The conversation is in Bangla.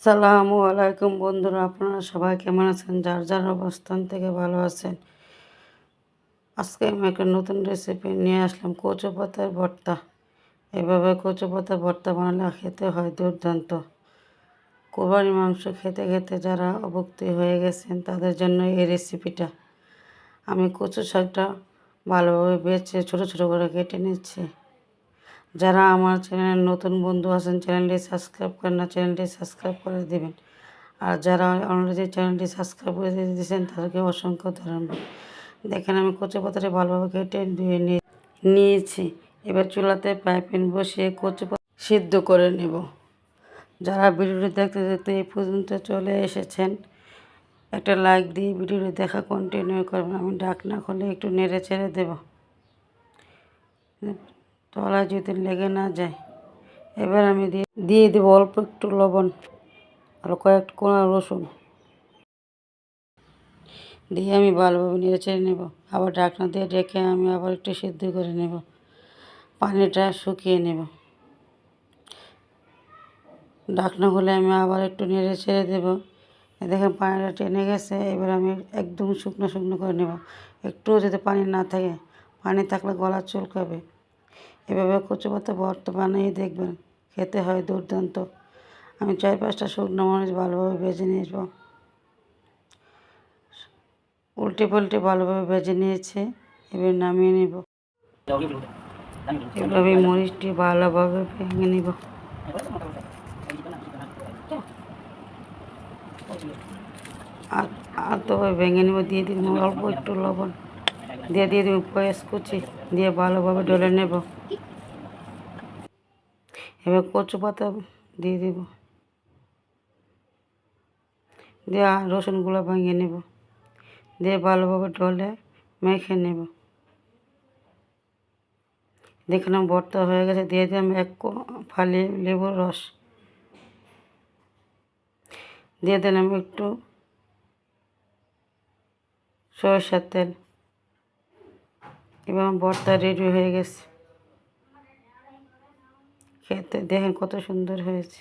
সালামু আলাইকুম বন্ধুরা, আপনারা সবাই কেমন আছেন? যার যার অবস্থান থেকে ভালো আছেন। আজকে আমি একটা নতুন রেসিপি নিয়ে আসলাম, কচু পাতার ভর্তা। এভাবে কচু পাতার ভর্তা বানালে খেতে হয় দুর্দান্ত। কোরবানি মাংস খেতে খেতে যারা অভুক্তি হয়ে গেছেন তাদের জন্য এই রেসিপিটা। আমি কচু শাকটা ভালোভাবে বেছে ছোটো ছোটো করে কেটে নিচ্ছি। যারা আমার চ্যানেলের নতুন বন্ধু আছেন, চ্যানেলটি সাবস্ক্রাইব করেন না, চ্যানেলটি সাবস্ক্রাইব করে দেবেন। আর যারা অলরেডি চ্যানেলটি সাবস্ক্রাইব করে দিয়েছেন তাদেরকে অসংখ্য ধন্যবাদ। দেখেন আমি কচু পাতাটা ভালোভাবে কেটে ধুয়ে নিয়েছি। এবার চুলাতে প্যান বসিয়ে কচু পাতা সিদ্ধ করে নেব। যারা ভিডিওটি দেখতে দেখতে এই পর্যন্ত চলে এসেছেন, একটা লাইক দিয়ে ভিডিওটি দেখা কন্টিনিউ করবেন। আমি ঢাকনা খুলে একটু নেড়ে ছেড়ে দেব, তলায় যদি লেগে না যায়। এবার আমি দিয়ে দেবো অল্প একটু লবণ আর কয়েক কোয়া রসুন দিয়ে আমি ভালোভাবে নেড়ে চেড়ে নেব। আবার ঢাকনা দিয়ে রেখে আমি আবার একটু সিদ্ধ করে নেব, পানিটা শুকিয়ে নেব। ঢাকনা খুলে আমি আবার একটু নেড়ে ছেড়ে দেবো। দেখেন পানিটা টেনে গেছে। এবার আমি একদম শুকনো শুকনো করে নেব, একটুও যাতে পানি না থাকে। পানি থাকলে গলা চুলকাবে। এভাবে কচু পাতা ভর্তা বানিয়ে দেখবেন, খেতে হয় দুর্দান্ত। আমি 4-5টা শুকনো মরিচ ভালোভাবে ভেজে নেব। উল্টে পাল্টে ভালোভাবে ভেজে নিয়েছে, এবার নামিয়ে নেব। এভাবে মরিচটি ভালোভাবে ভেঙে নেব। আর তো ভেঙে নেব। দিয়ে দিব অল্প একটু লবণ, দিয়ে দেবো পেঁয়াজ কুচি, দিয়ে ভালোভাবে ডলে নেব। এবার কচু পাতা দিয়ে দেব, দিয়ে রসুনগুলো ভেঙে নেব, দিয়ে ভালোভাবে ডলে মেখে নেব। দেখলাম ভর্তা হয়ে গেছে। দিয়ে দিলাম এক ফালি লেবুর রস, দিয়ে দিলাম একটু সরষের তেল। এবার ভর্তা রেডি হয়ে গেছে। খেতে দেখেন কত সুন্দর হয়েছে।